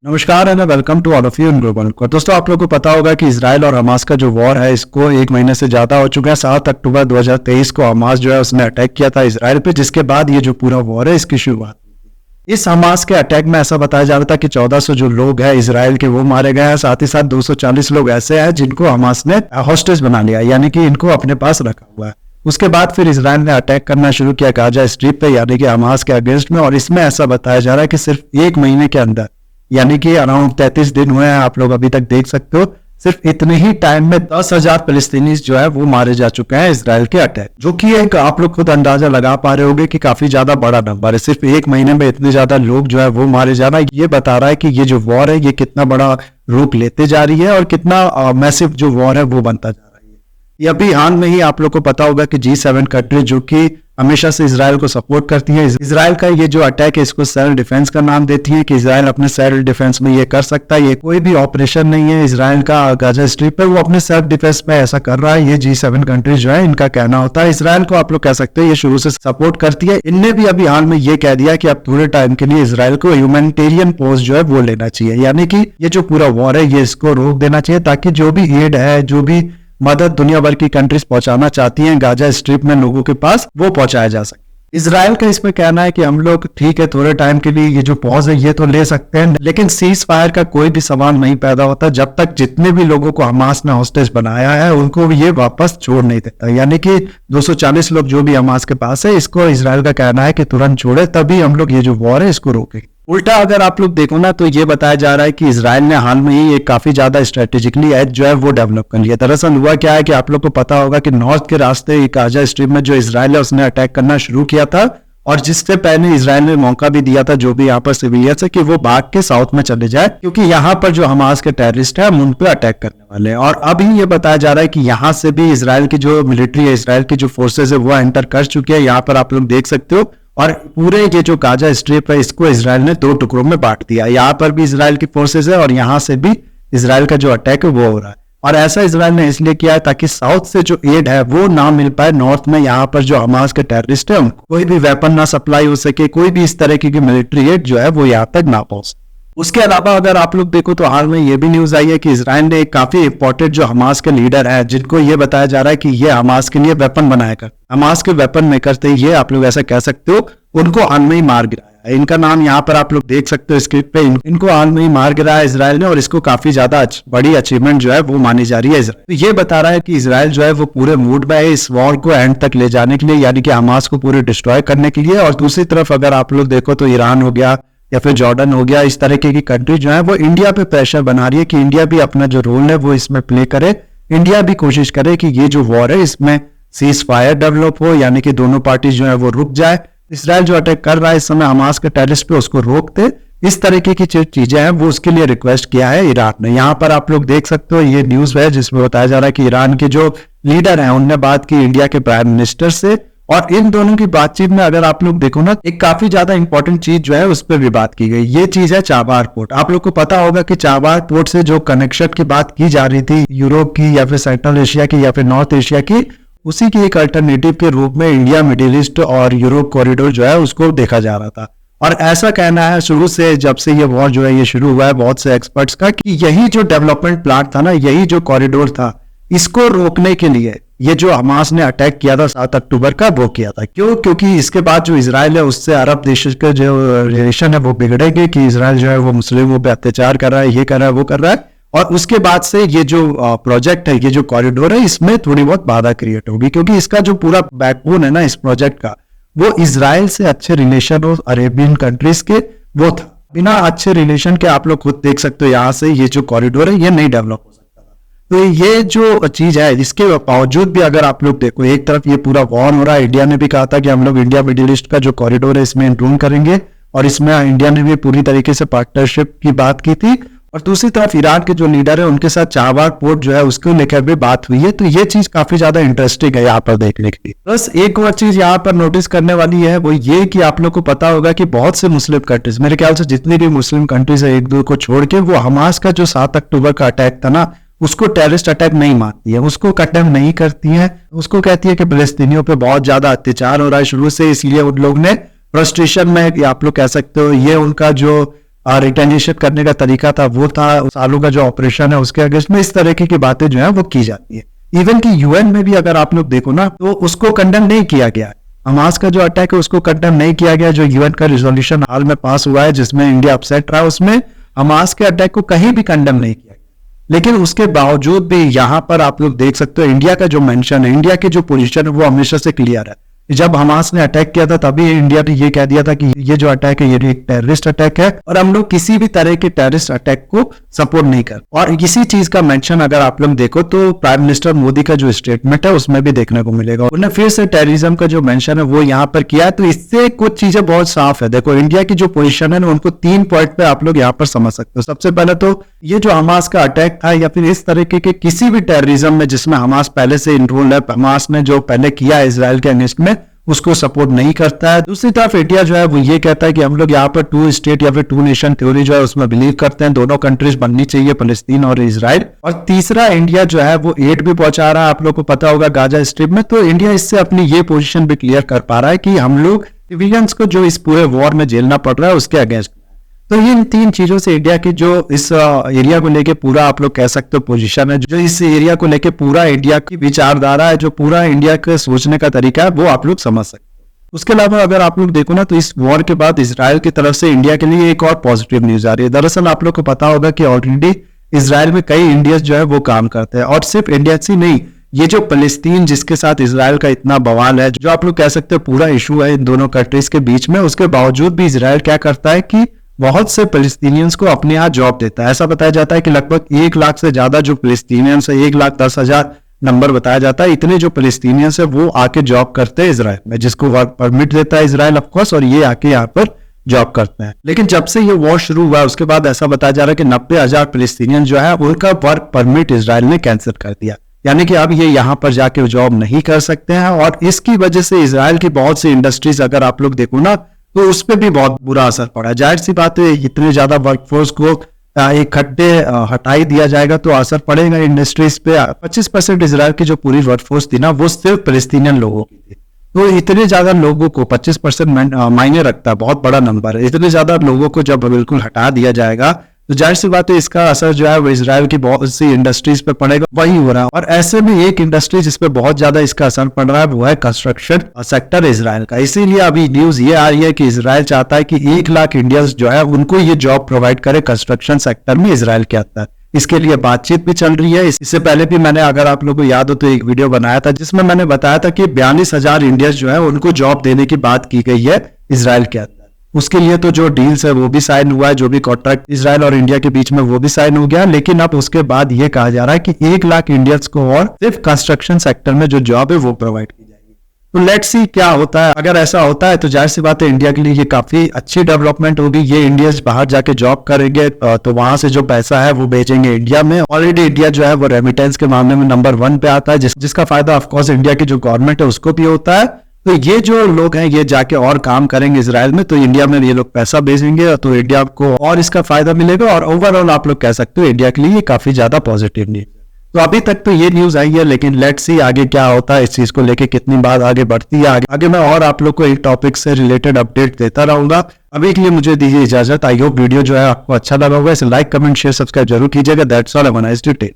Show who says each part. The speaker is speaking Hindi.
Speaker 1: नमस्कार and welcome to all of you in global. दोस्तों, आप लोगों को पता होगा कि इसराइल और हमास का जो वॉर है इसको 1 महीने से ज्यादा हो चुका है। 7 अक्टूबर 2023 को हमास जो है उसने अटैक किया था इसराइल पे, जिसके बाद ये जो पूरा वॉर है इसकी शुरुआत हुई थी। इस हमास के अटैक में ऐसा बताया जा रहा था कि 1400 जो लोग हैं इसराइल के वो मारे गए हैं। साथ ही साथ 240 लोग ऐसे हैं जिनको हमास ने हॉस्टेज बना लिया, यानी कि इनको अपने पास रखा हुआ है। उसके बाद फिर इसराइल ने अटैक करना शुरू किया गाजा स्ट्रिप पे, यानी कि हमास के अगेंस्ट में। और इसमें ऐसा बताया जा रहा है कि सिर्फ 1 महीने के अंदर, यानी कि अराउंड 33 दिन हुए हैं, आप लोग अभी तक देख सकते हो, सिर्फ इतने ही टाइम में 10,000 फिलिस्तीनी जो है वो मारे जा चुके हैं इसराइल के अटैक, जो कि एक आप लोग खुद अंदाजा लगा पा रहे होंगे कि काफी ज्यादा बड़ा नंबर है। सिर्फ 1 महीने में इतने ज्यादा लोग जो है वो मारे जाना, ये बता रहा है कि ये जो वॉर है ये कितना बड़ा रूप लेते जा रही है और कितना मैसिव जो वॉर है वो बनता जा रहा है। ये अभी हाल में ही आप लोग को पता होगा कि G7 कंट्री जो कि हमेशा से इसराइल को सपोर्ट करती है, इसराइल का ये जो अटैक है इसको सेल्फ डिफेंस का नाम देती है कि इसराइल अपने सेल्फ डिफेंस में ये कर सकता है। ये कोई भी ऑपरेशन नहीं है इसराइल का गाजा स्ट्रिप पे, वो अपने सेल्फ डिफेंस में ऐसा कर रहा है। ये G7 कंट्रीज जो है इनका कहना होता है। इसराइल को आप लोग कह सकते हैं ये शुरू से सपोर्ट करती है। इनने भी अभी हाल में ये कह दिया कि अब पूरे टाइम के लिए इसराइल को ह्यूमैनिटेरियन पोस्ट जो है वो लेना चाहिए, यानी कि ये जो पूरा वॉर है ये इसको रोक देना चाहिए, ताकि जो भी एड है, जो भी मदद दुनिया भर की कंट्रीज पहुंचाना चाहती हैं गाजा स्ट्रिप में लोगों के पास, वो पहुंचाया जा सके। इसराइल का इसमें कहना है कि हम लोग ठीक है थोड़े टाइम के लिए ये जो पॉज है ये तो ले सकते हैं, लेकिन सीज फायर का कोई भी सवाल नहीं पैदा होता जब तक जितने भी लोगों को हमास ने हॉस्टेज बनाया है उनको ये वापस छोड़ नहीं देता। यानी कि 240 लोग जो भी हमास के पास है, इसको इसराइल का कहना है कि तुरंत छोड़े, तभी हम लोग ये जो वॉर है इसको रोकेंगे। उल्टा अगर आप लोग देखो ना तो ये बताया जा रहा है कि इसराइल ने हाल में ही एक काफी ज्यादा स्ट्रेटेजिकली एज जो है वो डेवलप कर लिया। दरअसल हुआ क्या है कि आप लोग को पता होगा कि नॉर्थ के रास्ते गाजा स्ट्रिप में जो इसराइल है उसने अटैक करना शुरू किया था, और जिससे पहले इसराइल ने मौका भी दिया था जो भी यहाँ पर सिविलियंस है कि वो भाग के साउथ में चले जाए, क्योंकि यहाँ पर जो हमास के टेररिस्ट है हम उन पे अटैक करने वाले हैं। और अभी ये बताया जा रहा है कि यहाँ से भी इसराइल की जो मिलिट्री है, इसराइल की जो फोर्सेज है वो एंटर कर चुकी है। यहाँ पर आप लोग देख सकते हो, और पूरे ये जो गाजा स्ट्रिप है इसको इसराइल ने 2 टुकड़ों में बांट दिया। यहाँ पर भी इसराइल की फोर्सेज है और यहाँ से भी इसराइल का जो अटैक है वो हो रहा है। और ऐसा इसराइल ने इसलिए किया है ताकि साउथ से जो एड है वो ना मिल पाए नॉर्थ में। यहाँ पर जो हमास के टेररिस्ट है उनको कोई भी वेपन ना सप्लाई हो सके, कोई भी इस तरह की मिलिट्री एड जो है वो यहाँ तक ना पहुंच। उसके अलावा अगर आप लोग देखो तो हाल में ये भी न्यूज आई है कि इसराइल ने एक काफी इंपॉर्टेंट जो हमास के लीडर है, जिनको ये बताया जा रहा है कि ये हमास के लिए वेपन बनाया कर, हमास के वेपन मेकर थे ये, आप लोग ऐसा कह सकते हो, उनको हाल में ही मार गिराया। इनका नाम यहाँ पर आप लोग देख सकते हो स्क्रिप्ट पे, इनको हाल में ही मार गिराया इसराइल ने, और इसको काफी ज्यादा बड़ी अचीवमेंट जो है वो मानी जा रही है इसराइल। तो ये बता रहा है कि इसराइल जो है वो पूरे मूड में है इस वॉर को एंड तक ले जाने के लिए, यानी कि हमास को पूरे डिस्ट्रॉय करने के लिए। और दूसरी तरफ अगर आप लोग देखो तो ईरान हो गया या फिर जॉर्डन हो गया, इस तरीके की कंट्री जो है वो इंडिया पे प्रेशर बना रही है कि इंडिया भी अपना जो रोल है वो इसमें प्ले करे। इंडिया भी कोशिश करे कि ये जो वॉर है इसमें सीज फायर डेवलप हो, यानी कि दोनों पार्टी जो है वो रुक जाए। इसराइल जो अटैक कर रहा है इस समय हमास के टेररिस्ट पे, उसको रोकते, इस तरीके की चीजें हैं वो उसके लिए रिक्वेस्ट किया है ईरान ने। यहाँ पर आप लोग देख सकते हो ये न्यूज है जिसमें बताया जा रहा है कि ईरान के जो लीडर हैं उनने बात की इंडिया के प्राइम मिनिस्टर से, और इन दोनों की बातचीत में अगर आप लोग देखो ना एक काफी ज्यादा इंपॉर्टेंट चीज जो है उस पर भी बात की गई। ये चीज है चाबार पोर्ट। आप लोग को पता होगा कि चाबार पोर्ट से जो कनेक्शन की बात की जा रही थी यूरोप की या फिर सेंट्रल एशिया की या फिर नॉर्थ एशिया की, उसी की एक अल्टरनेटिव के रूप में इंडिया मिडिल ईस्ट और यूरोप कॉरिडोर जो है उसको देखा जा रहा था। और ऐसा कहना है शुरू से, जब से ये वॉर जो है ये शुरू हुआ है बहुत से एक्सपर्ट्स का, कि यही जो डेवलपमेंट प्लान था ना, यही जो कॉरिडोर था, इसको रोकने के लिए ये जो हमास ने अटैक किया था 7 अक्टूबर का वो किया था। क्यों? क्योंकि इसके बाद जो इसराइल है उससे अरब देशों के जो रिलेशन है वो बिगड़ेंगे कि इसराइल जो है वो मुस्लिमों पे अत्याचार कर रहा है, ये कर रहा है, वो कर रहा है। और उसके बाद से ये जो प्रोजेक्ट है, ये जो कॉरिडोर है, इसमें थोड़ी बहुत बाधा क्रिएट होगी, क्योंकि इसका जो पूरा बैकबोन है ना इस प्रोजेक्ट का, वो इसराइल से अच्छे रिलेशन और अरेबियन कंट्रीज के वो था। बिना अच्छे रिलेशन के आप लोग खुद देख सकते हो यहाँ से ये जो कॉरिडोर है ये नहीं डेवलप हो सकता। तो ये जो चीज है इसके बावजूद भी अगर आप लोग देखो, एक तरफ ये पूरा वॉर हो रहा है, इंडिया ने भी कहा था कि हम लोग इंडिया मिडिल ईस्ट का जो कॉरिडोर है इसमें इंक्लूड करेंगे, और इसमें इंडिया ने भी पूरी तरीके से पार्टनरशिप की बात की थी। और दूसरी तरफ ईरान के जो लीडर है उनके साथ चाबार पोर्ट जो है उसको लेकर भी बात हुई है। तो ये चीज काफी ज्यादा इंटरेस्टिंग है यहाँ पर देखने के लिए। बस एक और चीज यहाँ पर नोटिस करने वाली है वो ये कि आप लोग को पता होगा कि बहुत से मुस्लिम कंट्रीज, मेरे ख्याल से जितनी भी मुस्लिम कंट्रीज है एक दो को छोड़ के, वो हमास का जो 7 अक्टूबर का अटैक था ना उसको टेररिस्ट अटैक नहीं मानती है, उसको कंडेम नहीं करती है। उसको कहती है कि फिलिस्तीनियों पे बहुत ज्यादा अत्याचार हो रहा है शुरू से, इसलिए उन लोग ने फ्रस्ट्रेशन में, आप लोग कह सकते हो, ये उनका जो रिटेलिएशन करने का तरीका था वो था, सालों का जो ऑपरेशन है उसके अगेंस्ट में इस तरीके की बातें जो है वो की जाती है। इवन कि यूएन में भी अगर आप लोग देखो ना तो उसको कंडेम नहीं किया गया। हमास का जो अटैक है उसको कंडेम नहीं किया गया। जो यूएन का रिजोल्यूशन हाल में पास हुआ है जिसमें इंडिया अपसेट रहा, उसमें हमास के अटैक को कहीं भी कंडेम नहीं किया गया। लेकिन उसके बावजूद भी यहाँ पर आप लोग देख सकते हो इंडिया का जो मेंशन है, इंडिया की जो पोजीशन है वो हमेशा से क्लियर है। जब हमास ने अटैक किया था तभी इंडिया ने ये कह दिया था कि ये जो अटैक है ये एक टेररिस्ट अटैक है और हम लोग किसी भी तरह के टेररिस्ट अटैक को सपोर्ट नहीं कर। और इसी चीज का मेंशन अगर आप लोग देखो तो प्राइम मिनिस्टर मोदी का जो स्टेटमेंट है उसमें भी देखने को मिलेगा। उन्होंने फिर से टेररिज्म का जो मेंशन है वो यहाँ पर किया है। तो इससे कुछ चीजें बहुत साफ है। देखो इंडिया की जो पोजिशन है ना उनको 3 पॉइंट पे आप लोग यहाँ पर समझ सकते हो। सबसे पहले तो ये जो हमास का अटैक था या फिर इस तरीके के किसी भी टेररिज्म में जिसमें हमास पहले से इन्वॉल्व है, हमास ने जो पहले किया है इसराइल के अगेंस्ट में, उसको सपोर्ट नहीं करता है। दूसरी तरफ इंडिया जो है वो ये कहता है कि हम लोग यहाँ पर 2 स्टेट या फिर 2 नेशन थ्योरी जो है उसमें बिलीव करते हैं, दोनों कंट्रीज बननी चाहिए, फलस्तीन और इजराइल। और तीसरा इंडिया जो है वो एड भी पहुंचा रहा है, आप लोग को पता होगा, गाजा स्ट्रिप में। तो इंडिया इससे अपनी ये पोजीशन भी क्लियर कर पा रहा है कि हम लोग सिविलियंस को जो इस पूरे वॉर में झेलना पड़ रहा है उसके अगेंस्ट। तो इन 3 चीजों से इंडिया की जो इस एरिया को लेके पूरा आप लोग कह सकते हो पोजीशन है, जो इस एरिया को लेके पूरा इंडिया की विचारधारा है, जो पूरा इंडिया के सोचने का तरीका है, वो आप लोग समझ सकते हो। उसके अलावा अगर आप लोग देखो ना तो इस वॉर के बाद इजराइल की तरफ से इंडिया के लिए एक और पॉजिटिव न्यूज आ रही है। दरअसल आप लोग को पता होगा कि ऑलरेडी इजराइल में कई इंडियंस जो है वो काम करते हैं, और सिर्फ इंडियंस ही नहीं, ये जो फलस्तीन जिसके साथ इजराइल का इतना बवाल है, जो आप लोग कह सकते हो पूरा इशू है इन दोनों कंट्रीज के बीच में, उसके बावजूद भी इजराइल क्या करता है कि बहुत से फलस्तीनियंस को अपने यहाँ जॉब देता है। ऐसा बताया जाता है कि लगभग 1 लाख से ज्यादा जो फलस्तीनियंस है, 1,10,000 नंबर बताया जाता है, इतने जो फलस्तीनियंस है वो आके जॉब करते हैं इजराइल में, जिसको वर्क परमिट देता है इजराइल ऑफकोर्स, और ये आके यहाँ पर जॉब करते हैं। लेकिन जब से ये वॉर शुरू हुआ उसके बाद ऐसा बताया जा रहा है कि 90,000 फलस्तीनियन जो है उनका वर्क परमिट इजराइल ने कैंसिल कर दिया, यानी कि अब ये यहाँ पर जाके जॉब नहीं कर सकते हैं। और इसकी वजह से इजराइल की बहुत सी इंडस्ट्रीज अगर आप लोग देखो ना तो उस पर भी बहुत बुरा असर पड़ा है। जाहिर सी बात है, इतने ज्यादा वर्कफोर्स को इकट्ठे हटाई दिया जाएगा तो असर पड़ेगा इंडस्ट्रीज पे। 25% इजराइल की जो पूरी वर्कफोर्स थी ना वो सिर्फ फलस्तीनियन लोगों की थी। तो इतने ज्यादा लोगों को 25% मायने रखता है, बहुत बड़ा नंबर है। इतने ज्यादा लोगों को जब बिल्कुल हटा दिया जाएगा तो जाहिर सी बात है इसका असर जो है वो इजराइल की बहुत सी इंडस्ट्रीज पे पड़ेगा, वही हो रहा है। और ऐसे में एक इंडस्ट्री जिस पे बहुत ज्यादा इसका असर पड़ रहा है वो है कंस्ट्रक्शन सेक्टर इजराइल का। इसीलिए अभी न्यूज ये आ रही है कि इजराइल चाहता है कि 1 लाख इंडियंस जो है उनको ये जॉब प्रोवाइड करे कंस्ट्रक्शन सेक्टर में इजराइल के अंदर। इसके लिए बातचीत भी चल रही है। इससे पहले भी मैंने, अगर आप लोगों को याद हो तो, एक वीडियो बनाया था जिसमें मैंने बताया था कि 42,000 इंडियंस जो है उनको जॉब देने की बात की गई है इजराइल के अंदर। उसके लिए तो जो डील्स है वो भी साइन हुआ है, जो भी कॉन्ट्रैक्ट इजराइल और इंडिया के बीच में वो भी साइन हो गया। लेकिन अब उसके बाद ये कहा जा रहा है कि 1 लाख इंडियंस को और सिर्फ कंस्ट्रक्शन सेक्टर में जो जॉब है वो प्रोवाइड की जाएगी। तो लेट्स सी क्या होता है। अगर ऐसा होता है तो जाहिर सी बात है इंडिया के लिए ये काफी अच्छी डेवलपमेंट होगी। ये इंडियंस बाहर जाके जॉब करेंगे तो वहां से जो पैसा है वो भेजेंगे इंडिया में। ऑलरेडी इंडिया जो है वो रेमिटेंस के मामले में नंबर 1 पे आता है, जिसका फायदा ऑफकोर्स इंडिया की जो गवर्नमेंट है उसको भी होता है। तो ये जो लोग हैं ये जाके और काम करेंगे इजराइल में, तो इंडिया में ये लोग पैसा भेजेंगे तो इंडिया को और इसका फायदा मिलेगा। और ओवरऑल आप लोग कह सकते हो इंडिया के लिए ये काफी ज्यादा पॉजिटिव न्यूज है। तो अभी तक तो ये न्यूज आई है, लेकिन लेट्स सी आगे क्या होता है, इस चीज को लेके कितनी बात आगे बढ़ती है। आगे मैं और आप लोग को एक टॉपिक से रिलेटेड अपडेट देता रहूंगा। अभी के लिए मुझे दीजिए इजाजत। आई होप वीडियो जो है आपको अच्छा लगा होगा। इसे लाइक, कमेंट, शेयर, सब्सक्राइब जरूर कीजिएगा। That's all, have a nice day.